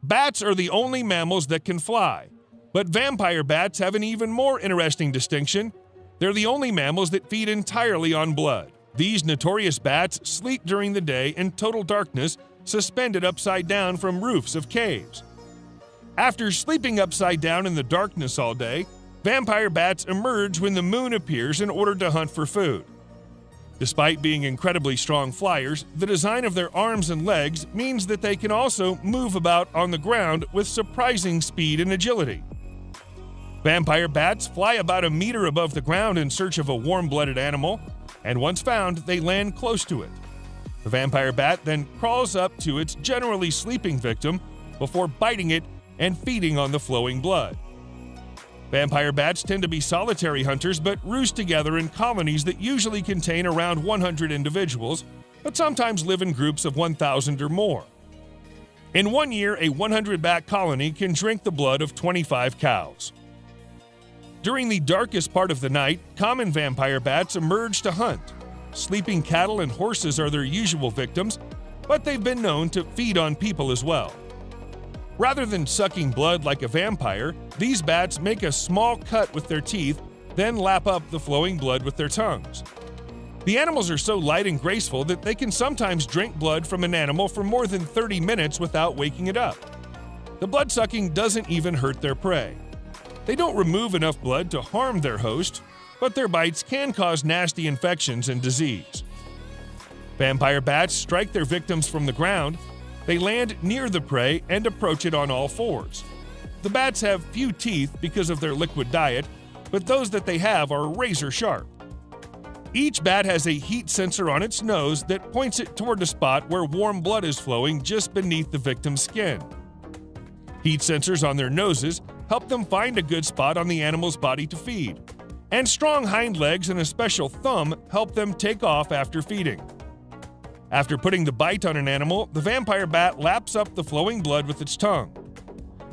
Bats are the only mammals that can fly, but vampire bats have an even more interesting distinction. They're the only mammals that feed entirely on blood. These notorious bats sleep during the day in total darkness, suspended upside down from roofs of caves. After sleeping upside down in the darkness all day, vampire bats emerge when the moon appears in order to hunt for food. Despite being incredibly strong flyers, the design of their arms and legs means that they can also move about on the ground with surprising speed and agility. Vampire bats fly about a meter above the ground in search of a warm-blooded animal, and once found, they land close to it. The vampire bat then crawls up to its generally sleeping victim before biting it and feeding on the flowing blood. Vampire bats tend to be solitary hunters but roost together in colonies that usually contain around 100 individuals, but sometimes live in groups of 1,000 or more. In 1 year, a 100-bat colony can drink the blood of 25 cows. During the darkest part of the night, common vampire bats emerge to hunt. Sleeping cattle and horses are their usual victims, but they've been known to feed on people as well. Rather than sucking blood like a vampire, these bats make a small cut with their teeth, then lap up the flowing blood with their tongues. The animals are so light and graceful that they can sometimes drink blood from an animal for more than 30 minutes without waking it up. The blood-sucking doesn't even hurt their prey. They don't remove enough blood to harm their host, but their bites can cause nasty infections and disease. Vampire bats strike their victims from the ground. They land near the prey and approach it on all fours. The bats have few teeth because of their liquid diet, but those that they have are razor sharp. Each bat has a heat sensor on its nose that points it toward a spot where warm blood is flowing just beneath the victim's skin. Heat sensors on their noses help them find a good spot on the animal's body to feed, and strong hind legs and a special thumb help them take off after feeding. After putting the bite on an animal, the vampire bat laps up the flowing blood with its tongue.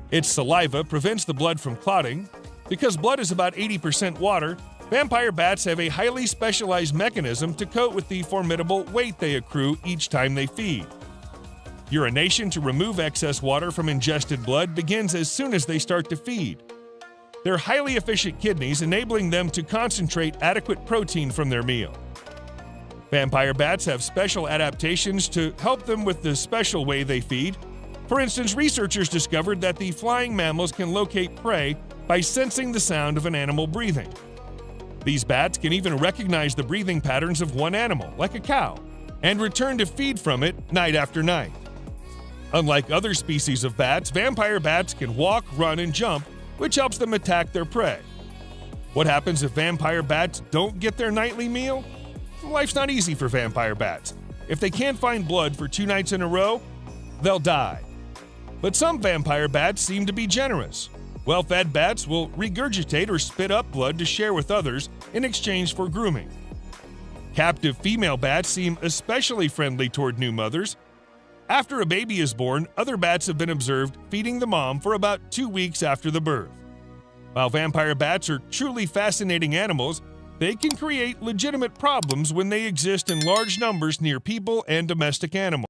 Its saliva prevents the blood from clotting. Because blood is about 80% water, vampire bats have a highly specialized mechanism to coat with the formidable weight they accrue each time they feed. Urination to remove excess water from ingested blood begins as soon as they start to feed. They're highly efficient kidneys, enabling them to concentrate adequate protein from their meal. Vampire bats have special adaptations to help them with the special way they feed. For instance, researchers discovered that the flying mammals can locate prey by sensing the sound of an animal breathing. These bats can even recognize the breathing patterns of one animal, like a cow, and return to feed from it night after night. Unlike other species of bats, vampire bats can walk, run, and jump, which helps them attack their prey. What happens if vampire bats don't get their nightly meal? Life's not easy for vampire bats. If they can't find blood for 2 nights in a row, they'll die. But some vampire bats seem to be generous. Well-fed bats will regurgitate or spit up blood to share with others in exchange for grooming. Captive female bats seem especially friendly toward new mothers. After a baby is born, other bats have been observed feeding the mom for about 2 weeks after the birth. While vampire bats are truly fascinating animals, they can create legitimate problems when they exist in large numbers near people and domestic animals.